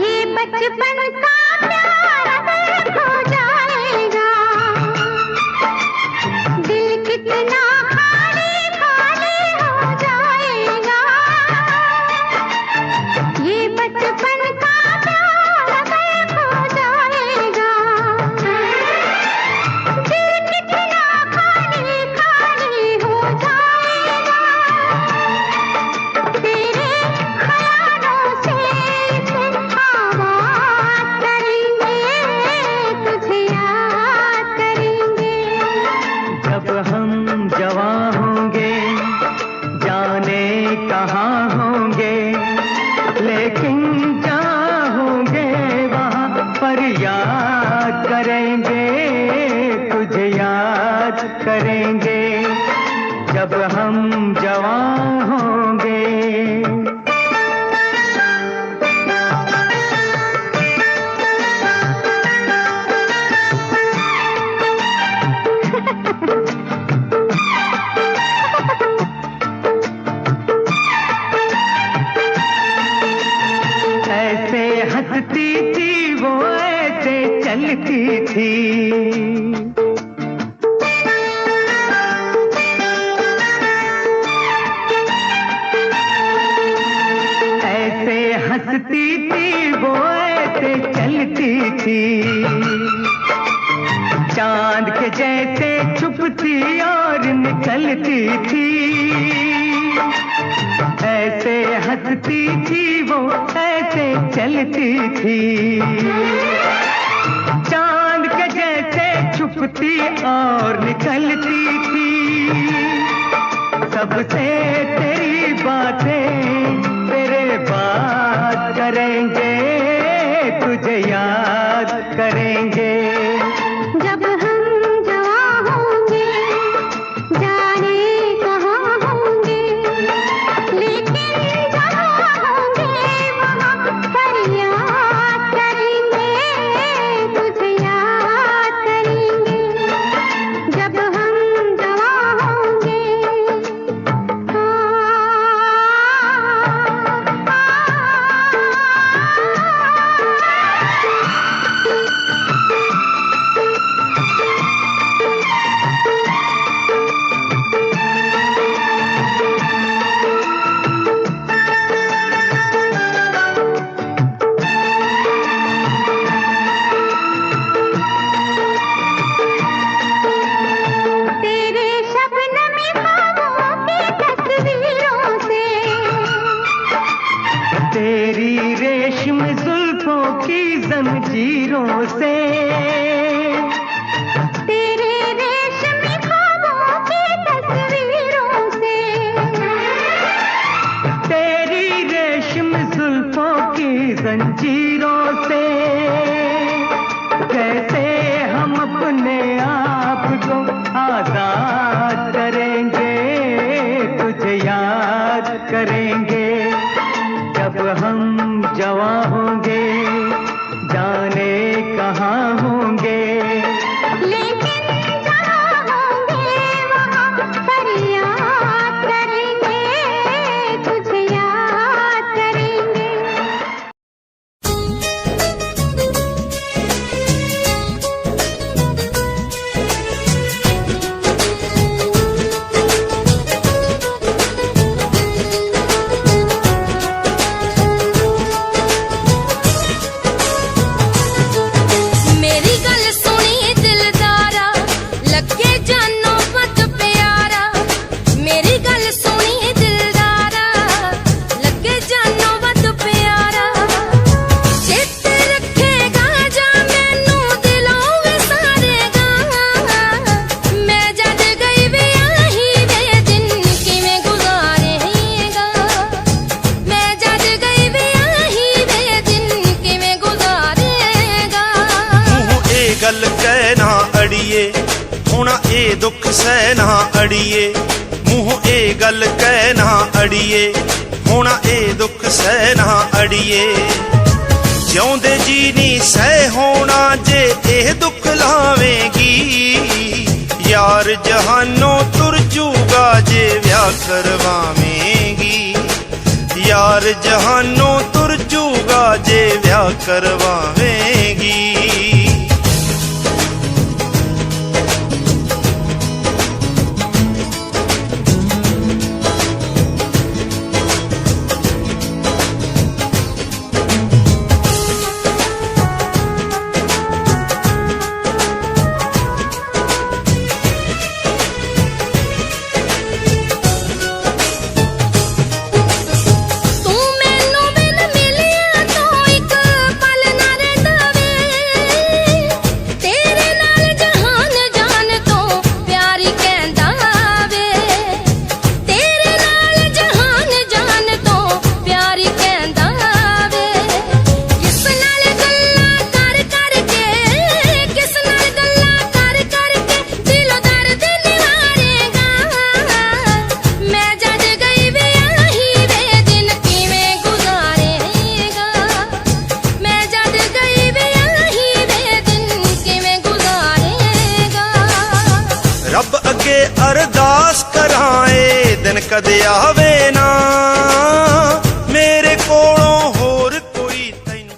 [SPEAKER 2] ये बचपन का प्यार है खो जाएगा दिल कितना खाली खाली हो जाएगा ये बचपन का प्यार है खो जाएगा दिल कितना खाली खाली हो जाएगा तेरे ख्यालों से आवाज करेंगे तुझे याद करेंगे
[SPEAKER 9] जब हम जवां होंगे जाने कहाँ होंगे लेकिन जहाँ होंगे वहाँ पर याद करेंगे तुझे याद करेंगे जब हम जवां होंगे ऐसे हंसती थी वो ऐसे चलती थी ऐसे हंसती थी वो ऐसे चलती थी चांद के जैसे छुपती और निकलती थी ऐसे हंसती थी वो ऐसे चलती थी चांद के जैसे छुपती और निकलती थी सबसे तेरी बातें तेरे बात करेंगे तुझे याद करेंगे
[SPEAKER 2] जब हम जवां होंगे जाने कहाँ होंगे लेकिन जहाँ होंगे वहाँ फरियाद करेंगे तुझे याद करेंगे जब हम जवां होंगे
[SPEAKER 9] तेरी रेशम जुल्फों की जंजीरों से,
[SPEAKER 2] तेरे रेशमी ख्वाबों की तस्वीरों से,
[SPEAKER 9] तेरी रेशम जुल्फों की जंजीरों से, कैसे हम अपने आप को आजाद करेंगे, तुझे याद करेंगे जब हम जवां होंगे, जाने कहाँ होंगे,
[SPEAKER 2] लेकिन जहाँ होंगे वहाँ फरियाद करेंगे, तुझे याद करेंगे।
[SPEAKER 1] मेरी गल सुनी दिलदारा, लगे जानो मत प्यारा। मेरी गल सुनी दिलदारा, लगे जानो मत प्यारा। चित रखेगा जा मैनू दिलों विसारेगा। मैं जद गई ब्याही वे दिन किवें गुजारेगा। मैं जद गई ब्याही वे दिन किवें गुजारेगा।
[SPEAKER 3] ਮੂੰਹ ਇਹ ਗੱਲ ਕਹਿਣਾ ਅੜੀਏ, ਹੋਣਾ ਇਹ ਦੁੱਖ ਸਹਿਣਾ ਅੜੀਏ। ਮੂੰਹ ਇਹ ਗੱਲ ਕਹਿਣਾ ਅੜੀਏ, ਹੋਣਾ ਇਹ ਦੁੱਖ ਸਹਿਣਾ ਅੜੀਏ। ਜਿਉਂਦੇ ਜੀ ਨਹੀਂ ਸਹਿ ਹੋਣਾ ਜੇ ਇਹ ਦੁੱਖ ਲਾਵੇਂਗੀ। ਯਾਰ ਜਹਾਨੋਂ ਤੁਰ ਜੂਗਾ ਜੇ ਵਿਆਹ ਕਰਵਾਵੇਂਗੀ। ਯਾਰ ਜਹਾਨੋਂ ਤੁਰ ਜੂਗਾ ਜੇ ਵਿਆਹ ਕਰਵਾਵੇਂਗੀ।
[SPEAKER 1] तू मैनू बिन मिलिया तो एक पल ना रहिंदा वे। तेरे नाल जहान जान तो प्यारी कहंदा वे। तेरे नाल जहान जान तो प्यारी कहंदा वे। किस नाल गल्लां कर कर के, किस नाल गल्लां कर कर के दिलों दर्द निवारेगा। मैं जद गई ब्याही वे दिन किवें गुजारेगा। मैं जद गई ब्याही वे दिन किवें गुजारेगा।
[SPEAKER 3] ਰੱਬ ਅੱਗੇ ਅਰਦਾਸ ਕਰਾਂਏ ਦਿਨ ਕਦੇ ਆਵੇ ਨਾ ਮੇਰੇ ਕੋਲੋਂ ਹੋਰ ਕੋਈ ਤੈਨੂੰ।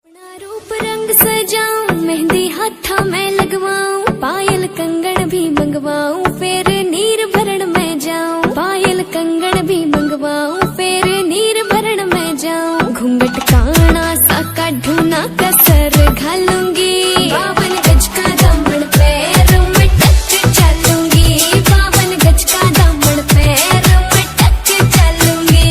[SPEAKER 1] अपना रूप रंग सजाऊं, मेहंदी हाथा मैं लगवाऊं, पायल कंगन भी मंगवाऊं, फिर नीर भरण में जाऊं। पायल कंगन भी मंगवाऊं, फिर नीर भरण में जाऊं। घूंघट काना सा काढूं ना कसर घालूंगी। 52 गज का दामन पैर में टक चलूंगी। 52 गज का दामन पैर में टक चलूंगी।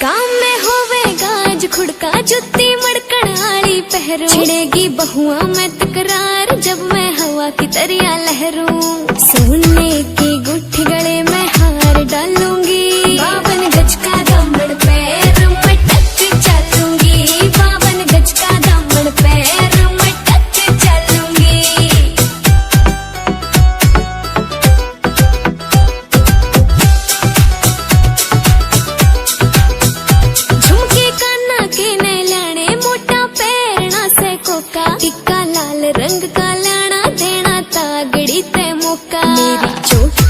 [SPEAKER 1] गाँव में होवेगा आज खुड़का, जुत्ती मड़कण आली पहरू। छिड़ेगी बहुआ में तकरार जब मैं हवा की तरिया लहरूं। सोने की गुट्ठी गले में हार डालूंगी। 52 गज का दामन पैर में टक चलूंगी। 52 गज का दामन पैर में टक चलूंगी। झुमके काना के नए लाने, मोटा पैरना से कोका। टिक्का लाल रंग का लाना, देना तागड़ी ते मौका। मेरी चोटी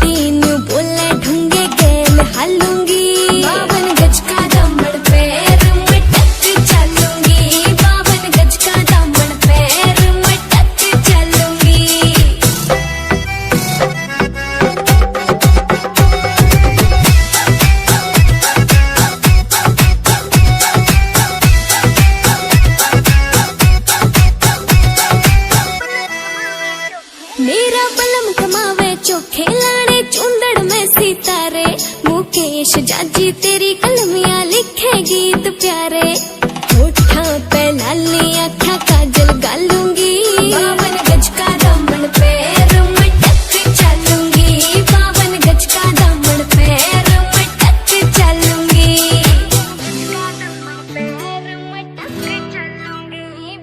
[SPEAKER 12] तेरी कलमियां लिखे गीत प्यारे, होठा पे लाली आँखा काजल गालूंगी, 52 गज का दामन पैर मटक चलूंगी, 52 गज का दामन पैर मटक चलूंगी,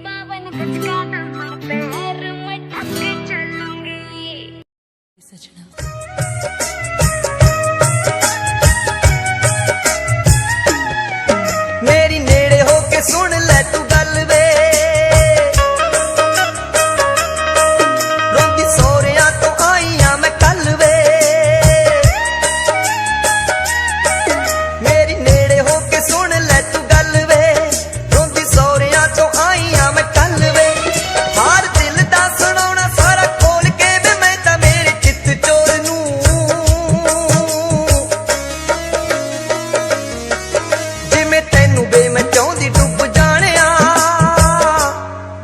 [SPEAKER 12] 52 गज का दामन पैर मटक चलूंगी। सजना
[SPEAKER 13] मेरी नेड़े होके सुन ले तू गल वे, रोंदी सोहरिया तो आईया मैं कल वे, मेरी नेड़े होके सुन ले तू गल वे, रोंदी सोहरिया तो आईया मैं कल वे, हार दिल दा सुनाउणा सारा खोल के वे मैं तां मेरे चित चोर नूं, जिवें तैनू बे मैं चाहुंदी डुੱਬ जाणिया,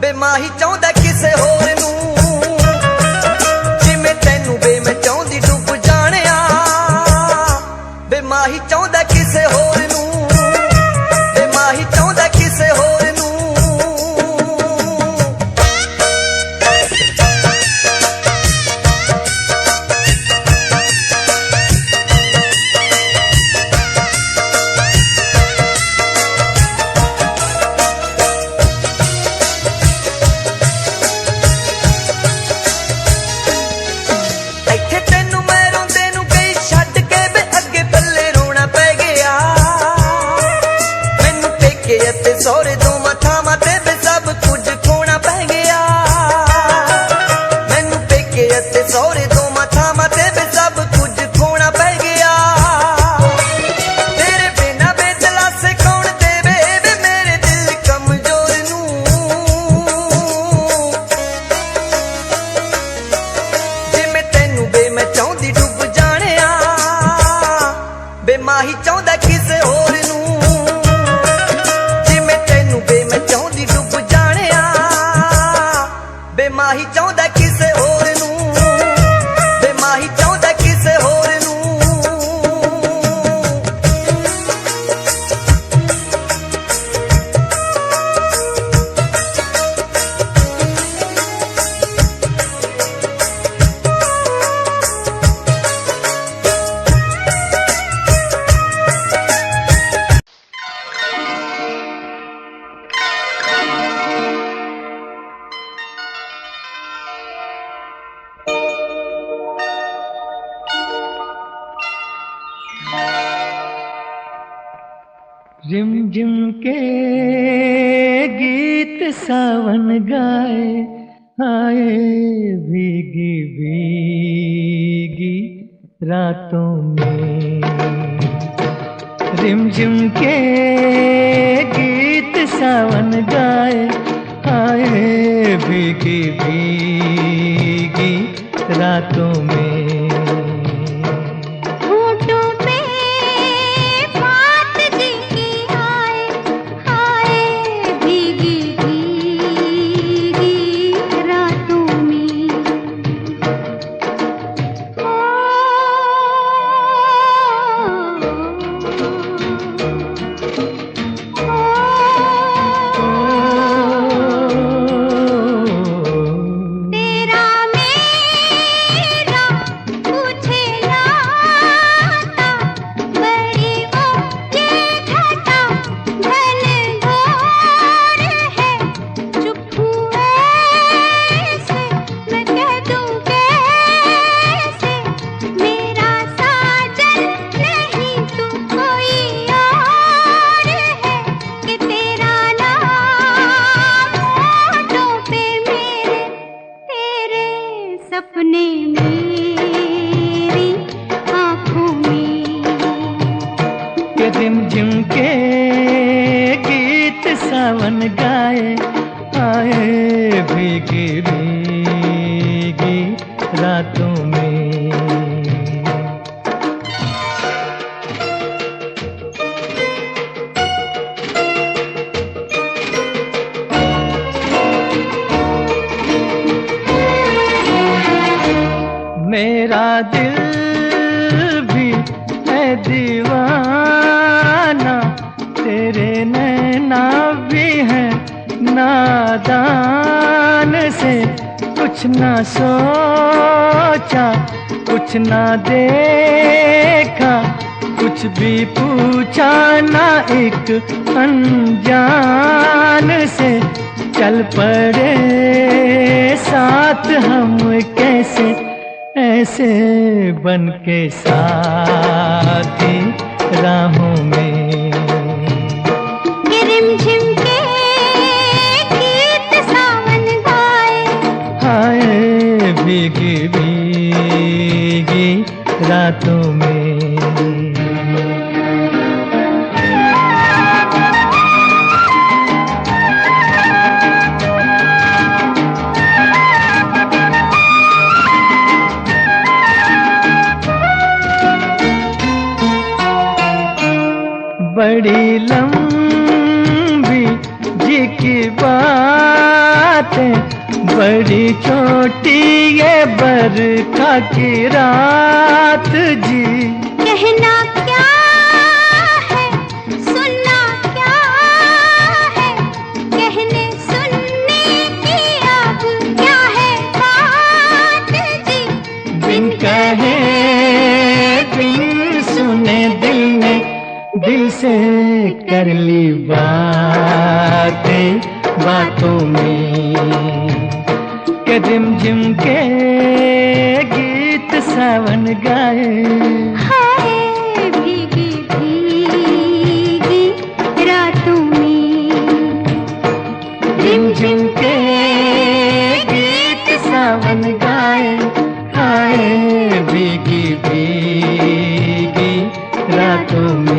[SPEAKER 13] बे माही चाहुंदा किसे होर नूं, जिवें तैनू बे मैं चाहुंदी डुੱਬ जाणिया, बे माही चाहुंदा किसे होर नूं, बे माही चाहुंदा किसे होर नूं। ਇੱਥੇ ਤੈਨੂੰ ਮੈਂ ਰੋਂਦੇ ਨੂੰ ਗਈ ਛੱਡ ਕੇ ਵੇ ਅੱਗੇ ਪੱਲੇ ਰੋਣਾ ਪੈ ਗਿਆ, ਮੈਨੂੰ ਪੇਕੇ ਅਤੇ ਸਹੁਰੇ ਦੋਵਾਂ ਥਾਵਾਂ ਤੇ ਵੇ ਸਭ ਕੁਝ ਖੋਣਾ ਪੈ ਗਿਆ, ਮੈਨੂੰ ਪੇਕੇ ਅਤੇ ਸਹੁਰੇ ਦੋਵਾਂ ਥਾਵਾਂ ਤੇ ਵੇ ਸਭ ਕੁਝ ਖੋਣਾ ਪੈ ਗਿਆ, ਤੇਰੇ ਬਿਨਾ ਬੇਦਲਾਸੇ ਕੌਣ ਦੇਵੇ ਵੇ ਮੇਰੇ ਦਿਲ ਕਮਜ਼ੋਰ ਨੂੰ, ਜਿਵੇਂ ਤੈਨੂੰ ਬੇ ਮੈਂ ਚਾਹੁੰਦੀ ਡੁੱਬ ਜਾਣਿਆ, ਬੇ ਮਾਹੀ ਚਾਹੁੰਦਾ ਕਿਸੇ ਹੋਰ ਨੂੰ, ਜਿਵੇਂ ਤੈਨੂੰ ਬੇ ਮੈਂ ਚਾਹੁੰਦੀ ਡੁੱਬ ਜਾਣਿਆ, ਬੇ ਮਾਹੀ ਚਾਹੁੰਦਾ ਕਿਸੇ ਹੋਰ ਨੂੰ, ਬੇ ਮਾਹੀ ਚਾਹੁੰਦਾ ਕਿਸੇ ਹੋਰ ਨੂੰ।
[SPEAKER 14] रिमझिम के गीत सावन गाए, आए भीगी भीगी रातों में, रिमझिम के गीत सावन गाए, आए भीगी भीगी रातों में,
[SPEAKER 2] होठों पे बात दिल की आए, आए भीगी भीगी रातों में, तेरा मेरा मुझे लाता, बड़ी वो ये घटा ढल घोर है, चुप हुए से मैं कह दूं कैसे, मेरा साजन नहीं तू कोई और है, कि तेरा नाम होठों पे मेरे, तेरे सपने मेरी आँखों में,
[SPEAKER 14] के रिमझिम के गीत सावन गाए, आए भीगी भीगी रातों में। मेरा दिल भी है दीवाना, नादान से कुछ ना सोचा, कुछ ना देखा, कुछ भी पूछा ना, एक अनजान से चल पड़े साथ हम, कैसे ऐसे बन के साथी राहों में।
[SPEAKER 2] ये रिमझिम के गीत सावन गाए,
[SPEAKER 14] हाय भीगी भीगी रातों में। बड़ी लंबी जी की बातें, बड़ी छोटी ये बरखा की रात जी।
[SPEAKER 2] कहना क्या है, सुनना क्या है, कहने सुनने की अब क्या है बात जी।
[SPEAKER 14] बिन कहे बिन सुने दिल ने दिल से कर ली बातें बातों में, के रिमझिम के गीत सावन गाए।
[SPEAKER 2] हाय भीगी भीगी रातों में,
[SPEAKER 14] रिमझिम के गीत सावन गाए, हाय भीगी भीगी रातों में।